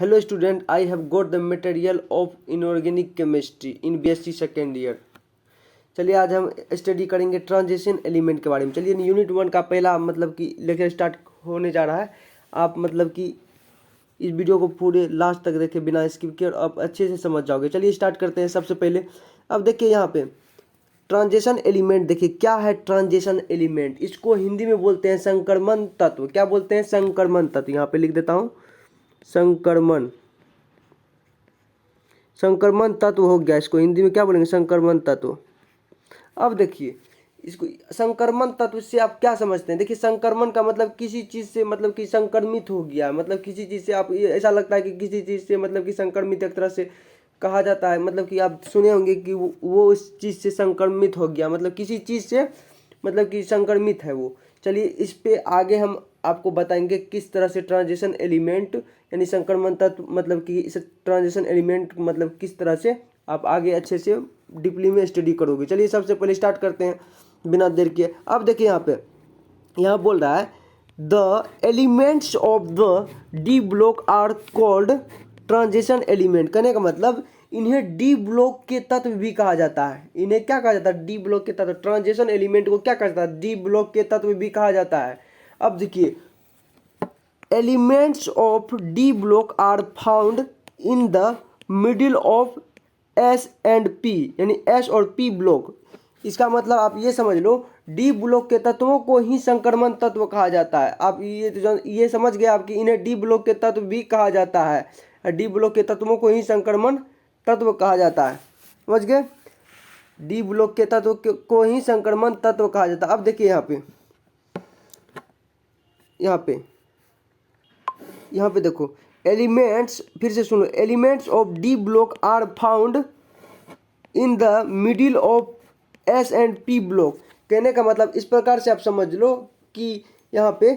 Hello student, I have got the material of inorganic chemistry in BSc second year. चलिए आज हम study करेंगे transition element के बारे में। चलिए यूनिट 1 का पहला मतलब कि लेक्चर स्टार्ट होने जा रहा है। आप मतलब कि इस वीडियो को पूरे लास्ट तक देखें बिना स्किप किए और आप अच्छे से समझ जाओगे। चलिए स्टार्ट करते हैं। सबसे पहले अब देखिए यहाँ पे ट्रांजिशन एलिमेंट। देखिए क्या है ट्रांजिशन एलिमेंट। इसको हिंदी में बोलते हैं संक्रमण तत्व। क्या बोलते हैं? संक्रमण तत्व। यहाँ पे लिख देता हूँ संक्रमण। संक्रमण तत्व हो गया। इसको हिंदी में क्या बोलेंगे? संक्रमण तत्व। अब देखिए इसको संक्रमण तत्व से आप क्या समझते हैं? देखिए संक्रमण का मतलब किसी चीज़ से मतलब कि संक्रमित हो गया, मतलब किसी चीज़ से आप ऐसा लगता है कि किसी चीज़ से मतलब कि संक्रमित एक तरह से कहा जाता है। मतलब कि आप सुने होंगे कि वो उस चीज़ से संक्रमित हो गया, मतलब किसी चीज़ से मतलब कि संक्रमित है वो। चलिए इस पे आगे हम आपको बताएंगे किस तरह से ट्रांजिशन एलिमेंट यानी संक्रमण तत्व मतलब कि इस ट्रांजिशन एलिमेंट मतलब किस तरह से आप आगे अच्छे से डीपली में स्टडी करोगे। चलिए सबसे पहले स्टार्ट करते हैं बिना देर किए। अब देखिए यहाँ बोल रहा है the elements of the D block are called transition element. कहने का मतलब इन्हें डी ब्लॉक के तत्व भी कहा जाता है। इन्हें क्या कहा जाता है? डी ब्लॉक के तत्व। ट्रांजिशन एलिमेंट को क्या कहा जाता है? डी ब्लॉक के तत्व भी कहा जाता है। अब देखिए elements of D block are found in the middle of S and P, यानी एस और पी ब्लॉक। इसका मतलब आप ये समझ लो डी ब्लॉक के तत्वों को ही संक्रमण तत्व कहा जाता है। आप ये समझ गए आपकी इन्हें डी ब्लॉक के तत्व भी कहा जाता है। डी ब्लॉक के तत्वों को ही संक्रमण तत्व कहा जाता है। समझ गए? डी ब्लॉक के तत्व को ही संक्रमण तत्व कहा जाता है। अब देखिए यहाँ पे देखो एलिमेंट्स, फिर से सुनो, elements of D block are found in the middle of S and P block. कहने का मतलब इस प्रकार से आप समझ लो कि यहाँ पे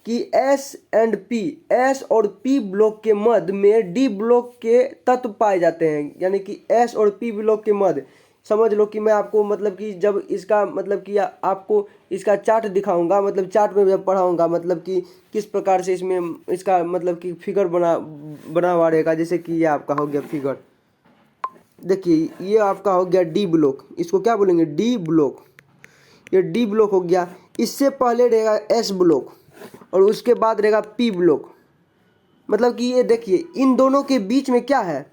कि एस एंड पी, एस और पी ब्लॉक के मध्य में डी ब्लॉक के तत्व पाए जाते हैं। यानी कि एस और पी ब्लॉक के मध्य समझ लो कि मैं आपको मतलब कि जब इसका मतलब कि आपको इसका चार्ट दिखाऊंगा, मतलब चार्ट में जब पढ़ाऊंगा मतलब कि किस प्रकार से इसमें इसका मतलब कि फिगर बना हुआ रहेगा। जैसे कि ये आपका हो गया फिगर। देखिए ये आपका हो गया डी ब्लॉक। इसको क्या बोलेंगे? D block. ये डी ब्लॉक हो गया। इससे पहले रहेगा एस ब्लॉक और उसके बाद रहेगा पी ब्लॉक। मतलब कि ये देखिए इन दोनों के बीच में क्या है?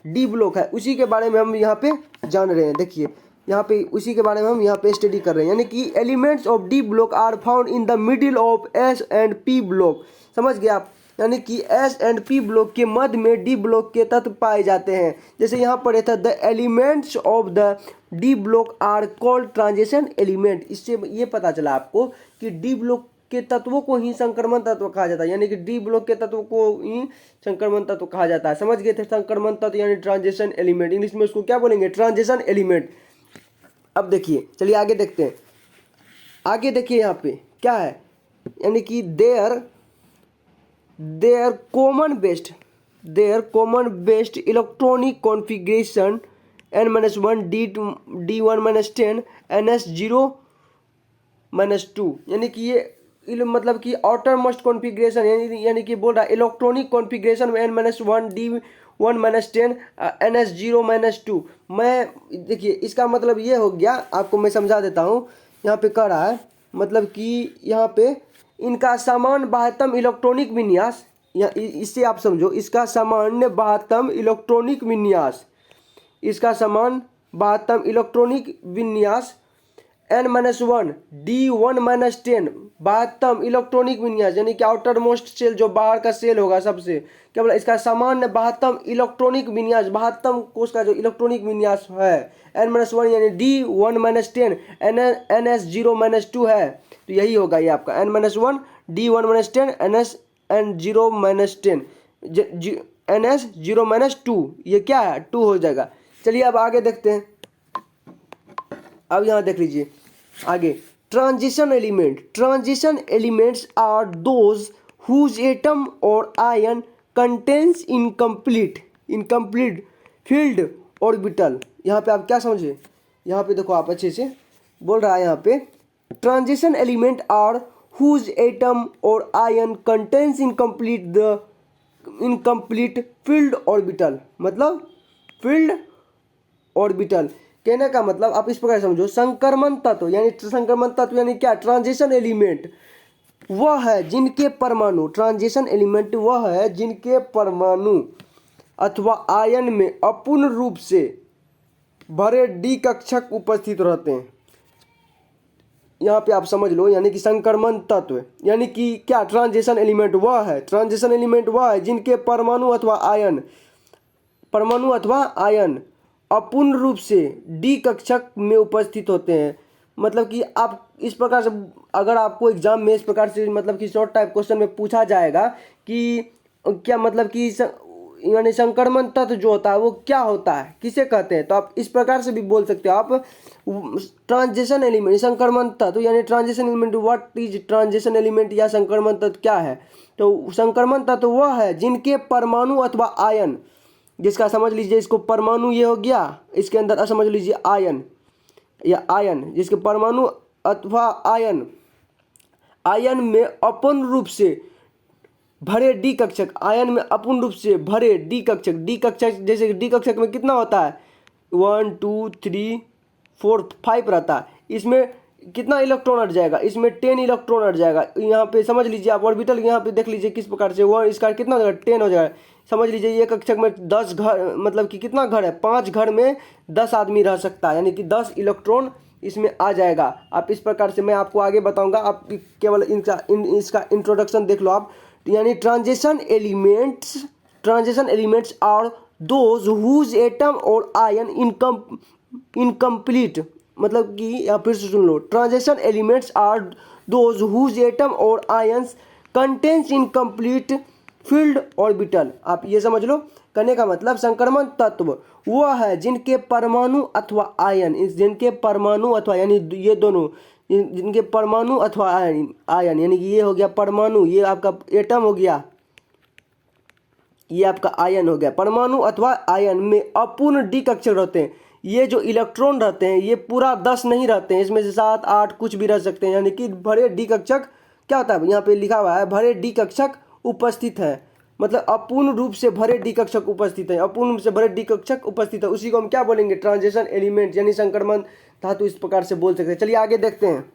डी ब्लॉक है। उसी के बारे में हम यहाँ पे जान रहे हैं। देखिए यहाँ पे उसी के बारे में हम यहाँ पे स्टडी कर रहे हैं। यानी कि elements of D block are found in the middle of S and P block. समझ गए आप? यानी कि एस एंड पी ब्लॉक के मध्य में डी ब्लॉक के तत्व पाए जाते हैं। जैसे यहाँ पर था the elements of the D block are called transition element. इससे ये पता चला आपको कि डी ब्लॉक के तत्वों को ही संक्रमण तत्व कहा जाता है। यानी कि डी ब्लॉक के तत्वों को ही संक्रमण तत्व कहा जाता है। समझ गए थे? संक्रमण तत्व यानी ट्रांजिशन एलिमेंट। इंग्लिश में उसको क्या बोलेंगे? Transition element. अब देखिए चलिए आगे देखते हैं। आगे देखिए यहाँ पे क्या है, यानी कि their common best electronic configuration n-1 d1-10 ns0-2। यानी कि ये मतलब कि आउटर मोस्ट कॉन्फ़िगरेशन यानी कि बोल रहा है इलेक्ट्रॉनिक कॉन्फ़िगरेशन में n-1 d1-10 ns0-2। मैं देखिए इसका मतलब ये हो गया, आपको मैं समझा देता हूँ। यहाँ पे कह रहा है मतलब कि यहाँ पे इनका समान बाह्यतम इलेक्ट्रॉनिक विन्यास, या इससे आप समझो इसका सामान्य बाह्यतम इलेक्ट्रॉनिक विन्यास, इसका समान बाह्यतम इलेक्ट्रॉनिक विन्यास n-1 d1-10 बाह्यतम इलेक्ट्रॉनिक विन्यास यानी कि आउटर मोस्ट सेल जो बाहर का सेल होगा सबसे, क्या बोला? इसका सामान्य बाह्यतम इलेक्ट्रॉनिक विन्यास, बाह्यतम कोश का जो इलेक्ट्रॉनिक विन्यास है n-1 यानी d1-10 ns0-2 है। तो यही होगा ये आपका n-1 d1-10 ns0-10 ns0-2। ये क्या है? 2 हो जाएगा। चलिए अब आगे देखते हैं। अब यहाँ देख लीजिए आगे transition elements are those whose atom और ion contains incomplete filled orbital. यहाँ पे आप क्या समझे? यहाँ पे देखो आप अच्छे से बोल रहा है यहाँ पे transition element are whose atom और ion contains incomplete the incomplete filled orbital, मतलब फील्ड ऑर्बिटल। कहने का मतलब आप इस प्रकार समझो, संक्रमण तत्व यानी क्या, ट्रांजिशन एलिमेंट वह है जिनके परमाणु, ट्रांजिशन एलिमेंट वह है जिनके परमाणु अथवा आयन में अपूर्ण रूप से भरे डी कक्षक उपस्थित रहते हैं। यहाँ पे आप समझ लो, यानी कि संक्रमण तत्व यानी कि क्या, ट्रांजिशन एलिमेंट वह है जिनके परमाणु अथवा आयन अपूर्ण रूप से डी कक्षक में उपस्थित होते हैं। मतलब कि आप इस प्रकार से, अगर आपको एग्जाम में इस प्रकार से मतलब कि शॉर्ट टाइप क्वेश्चन में पूछा जाएगा कि क्या मतलब कि यानी संक्रमण तत्व जो होता है वो क्या होता है, किसे कहते हैं, तो आप इस प्रकार से भी बोल सकते हो आप, ट्रांजिशन एलिमेंट, संक्रमण तत्व यानी transition element, what is transition element या संक्रमण तत्व क्या है। तो संक्रमण तत्व वह है जिनके परमाणु अथवा आयन, जिसका समझ लीजिए इसको परमाणु ये हो गया, इसके अंदर समझ लीजिए आयन या आयन, जिसके परमाणु अथवा आयन में अपूर्ण रूप से भरे डी कक्षक, आयन में अपूर्ण रूप से भरे डी कक्षक, जैसे डी कक्षक में कितना होता है, 1 2 3 4 5 रहता है, इसमें कितना इलेक्ट्रॉन हट जाएगा, इसमें 10 इलेक्ट्रॉन हट जाएगा। यहाँ पे समझ लीजिए आप ऑर्बिटल, यहाँ पे देख लीजिए किस प्रकार से, वो इसका कितना हो जाएगा, 10 हो जाएगा। समझ लीजिए ये कक्षक में 10 घर, मतलब कि कितना घर है, 5 घर में 10 आदमी रह सकता है, यानी कि 10 इलेक्ट्रॉन इसमें आ जाएगा। आप इस प्रकार से, मैं आपको आगे बताऊंगा, आप केवल इसका इंट्रोडक्शन देख लो आप। यानी transition elements are those whose atom और आयन इनकम्प्लीट, मतलब कि यहाँ फिर से सुन लो, transition elements are those whose atom और ions contains incomplete filled orbital. आप ये समझ लो, कहने का मतलब संक्रमण तत्व वह है जिनके परमाणु अथवा आयन, जिनके परमाणु अथवा यानी ये दोनों, जिनके परमाणु अथवा आयन, यानी कि ये हो गया परमाणु, ये आपका एटम हो गया, ये आपका आयन हो गया, परमाणु अथवा आयन में अपूर्ण डी कक्षक रहते हैं। ये जो इलेक्ट्रॉन रहते हैं ये पूरा 10 नहीं रहते हैं, इसमें से 7 8 कुछ भी रह सकते हैं, यानी कि भरे डी कक्षक क्या होता है, यहाँ पे लिखा हुआ है भरे डी कक्षक उपस्थित है, मतलब अपूर्ण रूप से भरे डी कक्षक उपस्थित है, अपूर्ण रूप से भरे डी कक्षक उपस्थित है, उसी को हम क्या बोलेंगे, ट्रांजिशन एलिमेंट यानी संक्रमण धातु, इस प्रकार से बोल सकते हैं। चलिए आगे देखते हैं।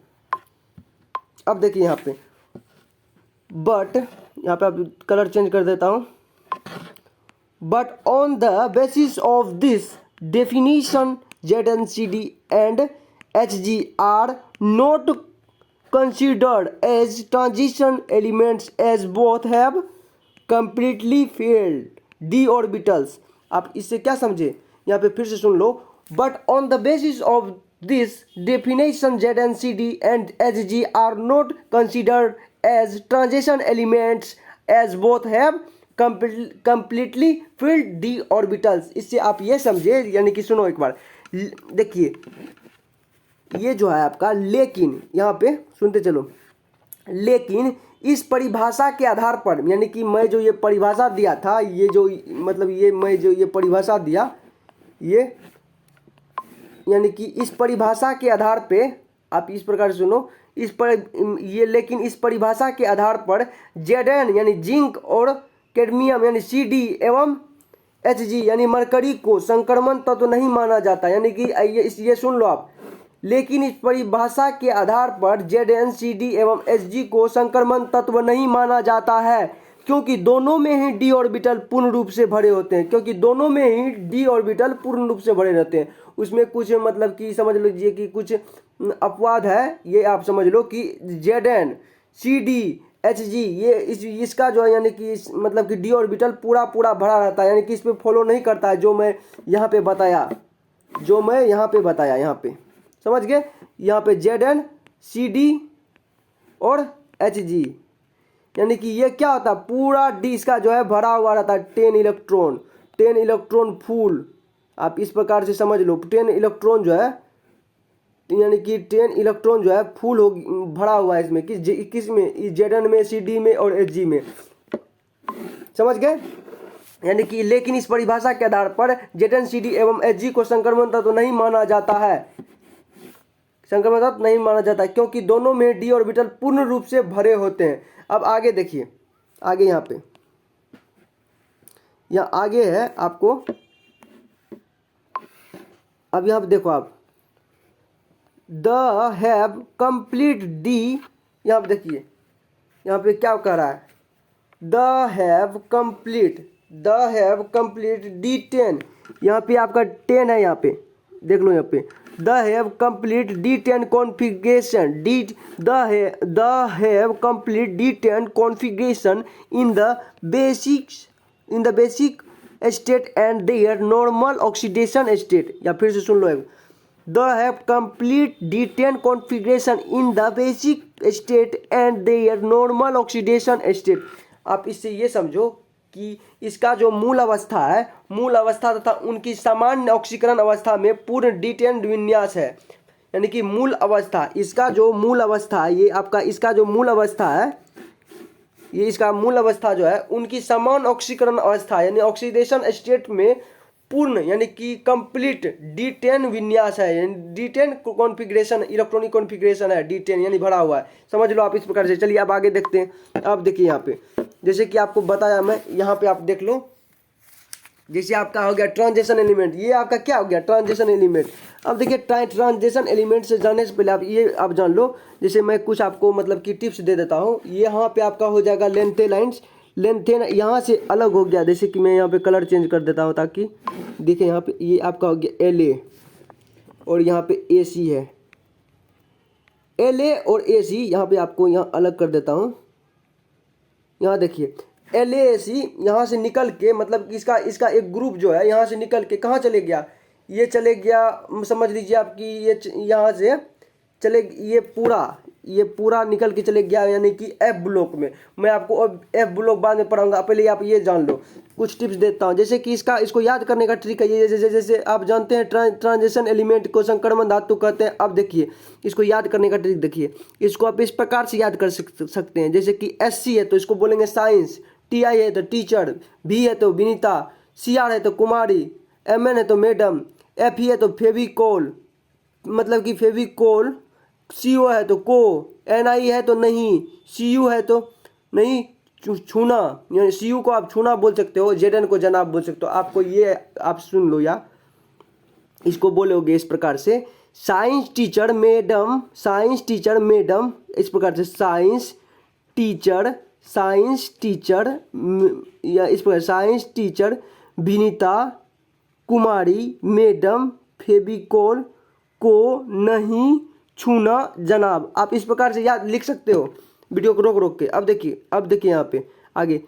अब देखिए यहाँ पे बट, यहाँ पे आप कलर चेंज कर देता हूँ, but on the basis of this definition ZnCD and Hg are not considered as transition elements as both have completely failed d orbitals। आप इससे क्या समझे, यहाँ पे फिर से सुन लो, but on the basis of this definition ZnCD and Hg are not considered as transition elements as both have completely filled D orbitals. इससे आप ये समझे, यानी कि सुनो एक बार, देखिए ये जो है आपका, लेकिन यहाँ पे सुनते चलो, लेकिन इस परिभाषा के आधार पर, यानी कि मैं जो ये परिभाषा दिया था, ये जो मतलब ये मैं जो ये परिभाषा दिया, ये यानी कि इस परिभाषा के आधार पे आप इस प्रकार सुनो, इस पर ये, लेकिन इस परिभाषा के आधार पर Zn यानी जिंक और कैडमियम यानी Cd एवं Hg यानी मरकरी को संक्रमण तत्व तो नहीं माना जाता, यानी कि ये सुन लो आप, लेकिन इस परिभाषा के आधार पर Zn Cd एवं Hg को संक्रमण तत्व नहीं माना जाता है, क्योंकि दोनों में ही डी ऑर्बिटल पूर्ण रूप से भरे होते हैं, क्योंकि दोनों में ही डी ऑर्बिटल पूर्ण रूप से भरे रहते हैं। उसमें कुछ मतलब कि समझ लीजिए कि कुछ अपवाद है, ये आप समझ लो कि Zn Cd Hg ये इसका जो है, यानी कि मतलब कि डी ऑर्बिटल पूरा भरा रहता है, यानी कि इस पे फॉलो नहीं करता है जो मैं यहाँ पे बताया, यहाँ पे समझ गए। यहाँ पे Zn Cd और Hg, यानी कि ये क्या होता है, पूरा डी इसका जो है भरा हुआ रहता है, 10 इलेक्ट्रॉन फुल। आप इस प्रकार से समझ लो, 10 इलेक्ट्रॉन जो है, यानी कि 10 इलेक्ट्रॉन जो है फुल हो भरा हुआ है इसमें, किस में, Zn में, Cd में और Hg में, समझ गए। यानी कि लेकिन इस परिभाषा के आधार पर Zn Cd एवं Hg को संक्रमण तत्व नहीं माना जाता है, क्योंकि दोनों में डी ऑर्बिटल पूर्ण रूप से भरे होते हैं। अब आगे देखिए, आगे यहाँ पे यहाँ आगे है आपको, अब यहाँ पे देखो आप, द हैव कंप्लीट डी, यहाँ पे देखिए यहाँ पे क्या कह रहा है, द हैव कंप्लीट D10, यहाँ पे आपका 10 है, यहाँ पे देख लो, यहाँ पे they have complete D10 configuration, they have complete D10 configuration in the basic state and their normal oxidation state. या फिर से सुन लो, they have complete D10 configuration in the basic state and their normal oxidation state. आप इससे ये समझो कि इसका जो मूल अवस्था है, मूल अवस्था तथा उनकी सामान्य ऑक्सीकरण अवस्था में पूर्ण D10 विन्यास है। यानी कि मूल अवस्था, इसका जो मूल अवस्था है, ये आपका इसका जो मूल अवस्था है, ये इसका मूल अवस्था जो है उनकी समान ऑक्सीकरण अवस्था यानी ऑक्सीडेशन स्टेट में पूर्ण यानी कि कंप्लीट D10 विन्यास है, यानी D10 कॉन्फ़िगरेशन, इलेक्ट्रॉनिक कॉन्फ़िगरेशन है D10 यानी भरा हुआ है। समझ लो आप इस प्रकार से। चलिए अब आगे देखते हैं। अब देखिए यहाँ पे जैसे कि आपको बताया मैं, यहाँ पे आप देख लो, जैसे आपका हो गया ट्रांजिशन एलिमेंट, ये आपका क्या हो गया ट्रांजिशन एलिमेंट। अब देखिए ट्रांजिशन एलिमेंट से जाने से पहले आप ये आप जान लो, जैसे मैं कुछ आपको मतलब कि टिप्स दे देता हूँ। यहाँ पे आपका हो जाएगा लेंथे लाइन्स, लेंथेन यहाँ से अलग हो गया, जैसे कि मैं यहाँ पे कलर चेंज कर देता हूँ ताकि देखिए यहाँ पे ये आपका हो गया LA और यहाँ पे AC है, LA और AC यहाँ पे आपको यहाँ अलग कर देता हूँ। यहाँ देखिए LAC यहाँ से निकल के मतलब इसका एक ग्रुप जो है यहाँ से निकल के कहाँ चले गया, ये चले गया, समझ लीजिए आपकी ये यहाँ से चले, ये पूरा निकल के चले गया यानी कि F ब्लॉक में। मैं आपको अब F ब्लॉक बाद में पढ़ाऊंगा, पहले आप ये जान लो। कुछ टिप्स देता हूँ, जैसे कि इसको याद करने का ट्रिक है ये, जैसे आप जानते हैं ट्रांजिशन एलिमेंट को संक्रमण धातु कहते हैं। अब देखिए इसको याद करने का ट्रिक देखिए, इसको आप इस प्रकार से याद कर सकते हैं। जैसे कि SC है तो इसको बोलेंगे साइंस, TI है तो टीचर, V है तो विनीता, CR है तो कुमारी, MN है तो मैडम, FE है तो फेविकोल मतलब कि फेविकोल, CO है तो को, NI है तो नहीं, CU है तो नहीं छूना, यानी CU को आप छूना बोल सकते हो, ZN को जनाब बोल सकते हो। आपको ये आप सुन लो, या इसको बोलोगे इस प्रकार से साइंस टीचर मैडम, इस प्रकार से साइंस टीचर या इस प्रकार साइंस टीचर विनीता कुमारी मैडम फेविकोल को नहीं छूना जनाब। आप इस प्रकार से याद लिख सकते हो वीडियो को रोक के। अब देखिए यहाँ पे आगे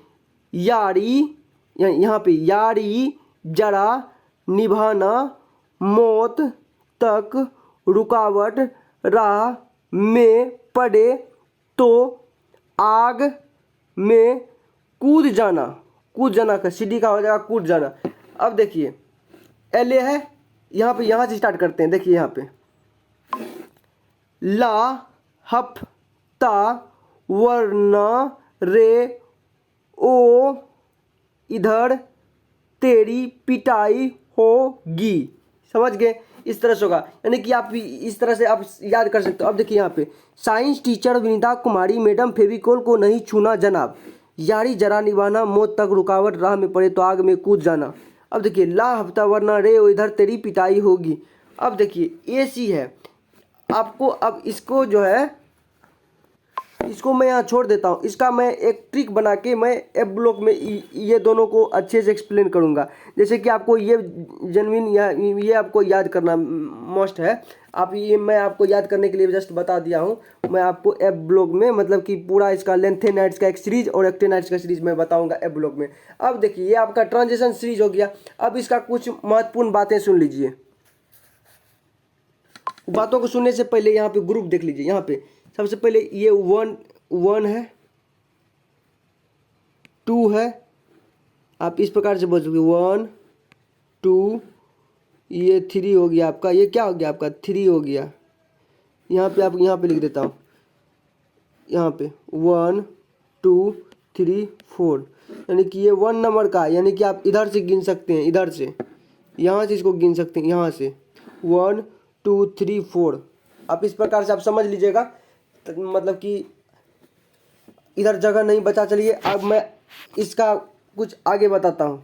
यारी, यहाँ पे यारी जरा निभाना मौत तक रुकावट राह में पड़े तो आग में कूद जाना का CD का हो जाएगा कूद जाना। अब देखिए LA है, यहाँ से स्टार्ट करते हैं। देखिए यहाँ पे ला हफ्ता वरना रे ओ इधर तेरी पिटाई होगी। समझ गए, इस तरह से होगा, यानी कि आप इस तरह से आप याद कर सकते हो। अब देखिए यहाँ पे साइंस टीचर विनीता कुमारी मैडम फेविकोल को नहीं छूना जनाब, यारी जरा निभाना मौत तक रुकावट राह में पड़े तो आग में कूद जाना। अब देखिए ला हफ्ता वरना रे ओ इधर तेरी पिटाई होगी। अब देखिए AC है, आपको अब इसको जो है इसको मैं यहाँ छोड़ देता हूँ। इसका मैं एक ट्रिक बना के मैं F ब्लॉक में ये दोनों को अच्छे से एक्सप्लेन करूँगा। जैसे कि आपको ये जेन्युइन या ये आपको याद करना मस्ट है। आप ये मैं आपको याद करने के लिए जस्ट बता दिया हूँ। मैं आपको F ब्लॉक में मतलब कि पूरा इसका लेंथेनाइट्स का एक सीरीज और एक्टेनाइट्स का सीरीज मैं बताऊँगा F ब्लॉक में। अब देखिए ये आपका ट्रांजिशन सीरीज हो गया। अब इसका कुछ महत्वपूर्ण बातें सुन लीजिए। बातों को सुनने से पहले यहाँ पे ग्रुप देख लीजिए। यहाँ पे सबसे पहले ये 1 है, 2 है, आप इस प्रकार से बोल सकते 1 2, ये 3 हो गया आपका। ये क्या हो गया आपका 3 हो गया। यहाँ पे आप यहाँ पे लिख देता हूँ, यहाँ पे 1 2 3 4, यानी कि ये 1 नंबर का, यानी कि आप इधर से गिन सकते हैं, इधर से यहाँ से इसको गिन सकते हैं, यहाँ से 1 2 3 4। आप इस प्रकार से आप समझ लीजिएगा, मतलब कि इधर जगह नहीं बचा। चलिए अब मैं इसका कुछ आगे बताता हूँ।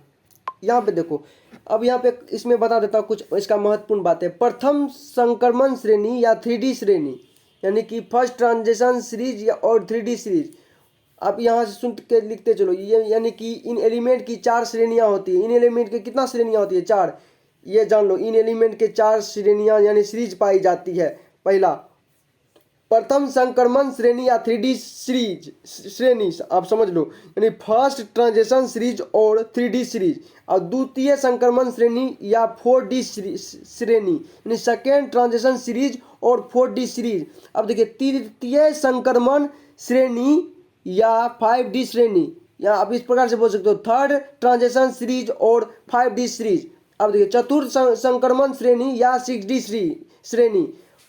यहाँ पे देखो, अब यहाँ पे इसमें बता देता हूँ कुछ इसका महत्वपूर्ण बात है। प्रथम संक्रमण श्रेणी या 3D श्रेणी, यानी कि फर्स्ट ट्रांजिशन सीरीज या और 3D सीरीज। आप यहाँ से सुन के लिखते चलो, ये यानी कि इन एलिमेंट की 4 श्रेणियाँ होती है। इन एलिमेंट के कितना श्रेणियाँ होती है? 4। ये जान लो, इन एलिमेंट के 4 श्रेणियाँ यानी सीरीज पाई जाती है। पहला प्रथम संक्रमण श्रेणी या 3D सीरीज श्रेणी, आप समझ लो, यानी फर्स्ट ट्रांजिशन सीरीज और 3D सीरीज। और द्वितीय संक्रमण श्रेणी या 4D श्रेणी, यानी सेकेंड ट्रांजिशन सीरीज और 4D सीरीज। अब देखिए, तृतीय संक्रमण श्रेणी या 5D श्रेणी, या आप इस प्रकार से बोल सकते हो, थर्ड ट्रांजिशन सीरीज और 5D सीरीज। अब देखिए, चतुर्थ संक्रमण श्रेणी या 6D श्रेणी।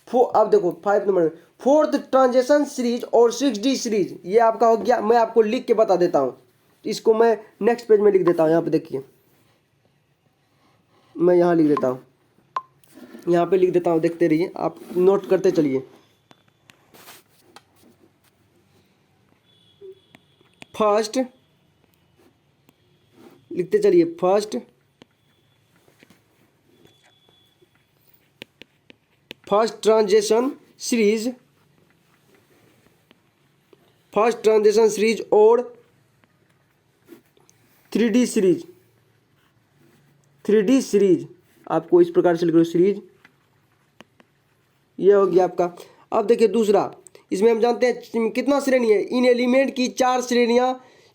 अब देखो 5 नंबर, फोर्थ ट्रांजिशन सीरीज और 6D सीरीज। ये आपका हो गया। मैं आपको लिख के बता देता हूँ, इसको मैं नेक्स्ट पेज में लिख देता हूँ। यहाँ पे देखिए, मैं यहाँ लिख देता हूँ, यहाँ पे लिख देता हूँ, देखते रहिए, आप नोट करते चलिए। फर्स्ट लिखते चलिए, first transition series, first transition series और 3D सीरीज। 3D सीरीज आपको इस प्रकार से लिख लो, सीरीज। ये हो गया आपका। अब देखिए दूसरा, इसमें हम जानते हैं कितना श्रेणी है। इन एलिमेंट की 4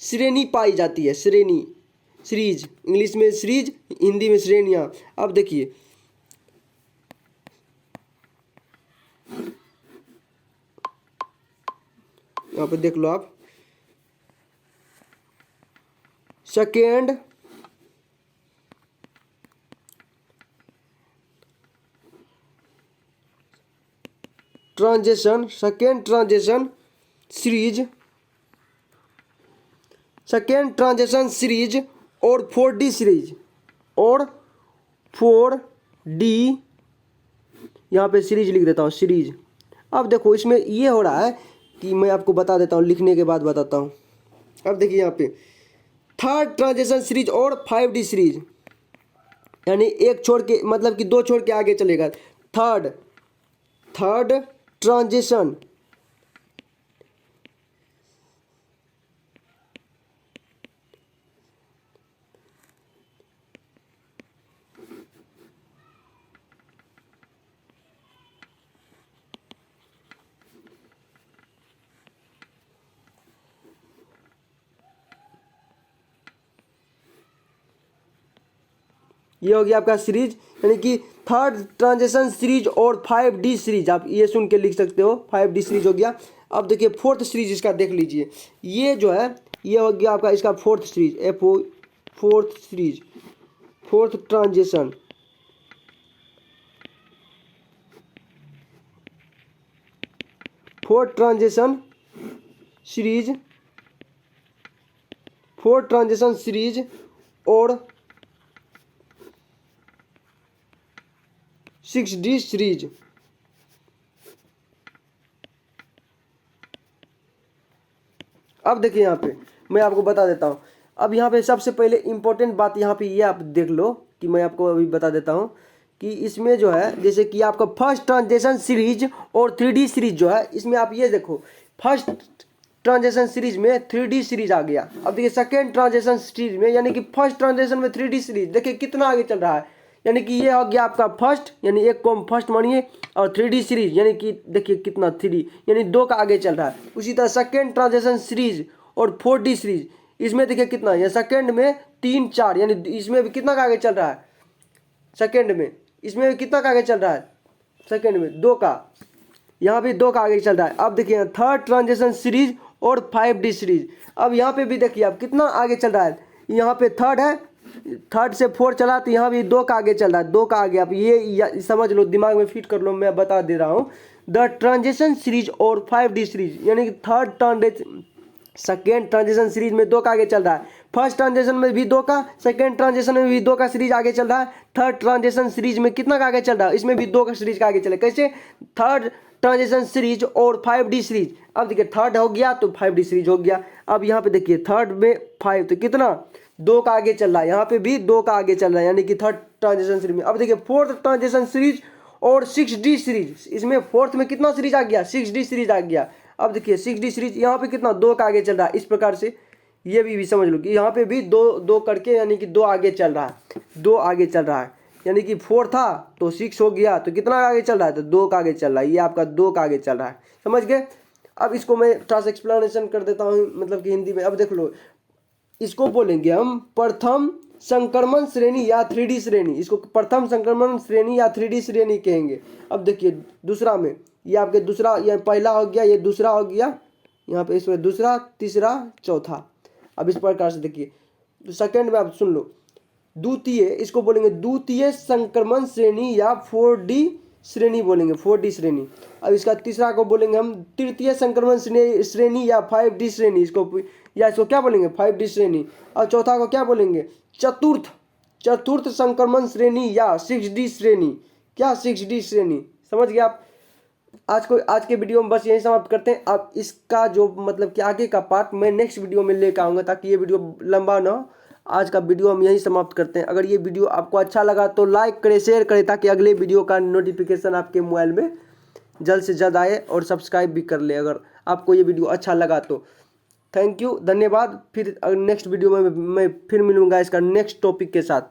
श्रेणी पाई जाती है। श्रेणी, सीरीज, इंग्लिश में सीरीज, हिंदी में श्रेणियाँ। अब देखिए, यहाँ पे देख लो आप, second transition, second transition series, second transition series और 4D सीरीज और 4D, यहाँ पे सीरीज लिख देता हूँ, सीरीज। अब देखो, इसमें ये हो रहा है कि मैं आपको बता देता हूँ, लिखने के बाद बताता हूँ। अब देखिए यहाँ पे थर्ड ट्रांजिशन सीरीज और 5D सीरीज, यानी एक छोड़ के, मतलब कि 2 छोड़ के आगे चलेगा। थर्ड ट्रांजिशन ये हो गया आपका सीरीज, यानी कि थर्ड ट्रांजिशन सीरीज और 5D सीरीज। आप ये सुन के लिख सकते हो, 5D सीरीज हो गया। अब देखिए फोर्थ सीरीज इसका देख लीजिए, ये जो है ये हो गया आपका इसका fourth series, fourth series, fourth transition, fourth transition series, fourth transition series और 6D सीरीज। अब देखिए यहाँ पे मैं आपको बता देता हूँ। अब यहाँ पे सबसे पहले इम्पोर्टेंट बात यहाँ पे ये आप देख लो कि मैं आपको अभी बता देता हूँ कि इसमें जो है, जैसे कि आपका फर्स्ट ट्रांजिशन सीरीज और 3D सीरीज जो है, इसमें आप ये देखो, फर्स्ट ट्रांजिशन सीरीज में 3D सीरीज आ गया। अब देखिए सेकेंड ट्रांजिशन सीरीज में, यानी कि फर्स्ट ट्रांजिशन में 3D सीरीज, देखिए कितना आगे चल रहा है। यानी कि ये हो गया आपका फर्स्ट, यानी एक को हम फर्स्ट मानिए, और 3D सीरीज, यानी कि देखिए कितना 3, यानी 2 का आगे चल रहा है। उसी तरह सेकेंड ट्रांजिशन सीरीज और 4D सीरीज, इसमें देखिए कितना है, सेकेंड में 3 4, यानी इसमें भी कितना का आगे चल रहा है, सेकेंड में, इसमें भी कितना का आगे चल रहा है, सेकेंड में 2 का, यहाँ भी 2 का आगे चल रहा है। अब देखिए थर्ड ट्रांजिशन सीरीज और 5D सीरीज। अब यहाँ पे भी देखिए आप कितना आगे चल रहा है, यहाँ पे थर्ड है, थर्ड से 4 चला तो यहाँ भी 2 का आगे चल रहा है, 2 का आगे। आप ये समझ लो, दिमाग में फिट कर लो, मैं बता दे रहा हूँ। द ट्रांजिशन सीरीज और 5D सीरीज, यानी कि सेकेंड ट्रांजिशन सीरीज में 2 का आगे चल रहा है, फर्स्ट ट्रांजिशन में भी 2 का, सेकेंड ट्रांजिशन में भी 2 का सीरीज आगे चल रहा है, थर्ड ट्रांजिशन सीरीज में कितना का आगे चल रहा है, इसमें भी 2 का सीरीज का आगे चले। कैसे? थर्ड ट्रांजिशन सीरीज और 5D सीरीज। अब देखिए थर्ड हो गया तो 5D सीरीज हो गया। अब यहाँ पे देखिए थर्ड में 5 तो कितना 2 का आगे चल रहा है, यहाँ पे भी 2 का आगे चल रहा है, यानी कि थर्ड ट्रांजिशन सीरीज में। अब देखिए फोर्थ ट्रांजिशन सीरीज और 6D सीरीज, इसमें फोर्थ में कितना सीरीज आ गया, 6D सीरीज आ गया। अब देखिए 6D सीरीज यहाँ पे कितना 2 का आगे चल रहा है, इस प्रकार से ये भी समझ लो कि यहाँ पे भी 2 करके यानी कि 2 आगे चल रहा है, 2 आगे चल रहा है, यानी कि 4 था तो 6 हो गया, तो कितना आगे चल रहा है, तो 2 का आगे चल रहा है, ये आपका 2 का आगे चल रहा है, समझ गए। अब इसको मैं थोड़ा सा एक्सप्लेनेशन कर देता हूँ, मतलब कि हिंदी में। अब देख लो, इसको बोलेंगे हम प्रथम संक्रमण श्रेणी या 3D श्रेणी, इसको प्रथम संक्रमण श्रेणी या 3D श्रेणी कहेंगे। अब देखिए दूसरा में, ये आपके दूसरा, ये पहला हो गया, ये दूसरा हो गया, यहाँ पे इसमें दूसरा, तीसरा, चौथा। अब इस प्रकार से देखिए, तो सेकंड में आप सुन लो, द्वितीय, इसको बोलेंगे द्वितीय संक्रमण श्रेणी या 4D श्रेणी बोलेंगे, 4D श्रेणी। अब इसका तीसरा को बोलेंगे हम तृतीय संक्रमण श्रेणी या 5D श्रेणी, इसको क्या बोलेंगे, 5D श्रेणी। और चौथा को क्या बोलेंगे, चतुर्थ संक्रमण श्रेणी या 6D श्रेणी, क्या 6D श्रेणी, समझ गए आप। आज के वीडियो में बस यही समाप्त करते हैं। अब इसका जो मतलब कि आगे का पार्ट मैं नेक्स्ट वीडियो में लेकर आऊँगा, ताकि ये वीडियो लंबा ना हो। आज का वीडियो हम यही समाप्त करते हैं। अगर ये वीडियो आपको अच्छा लगा तो लाइक करें, शेयर करें, ताकि अगले वीडियो का नोटिफिकेशन आपके मोबाइल में जल्द से जल्द आए, और सब्सक्राइब भी कर ले अगर आपको ये वीडियो अच्छा लगा तो। थैंक यू, धन्यवाद। फिर नेक्स्ट वीडियो में मैं फिर मिलूँगा इसका नेक्स्ट टॉपिक के साथ।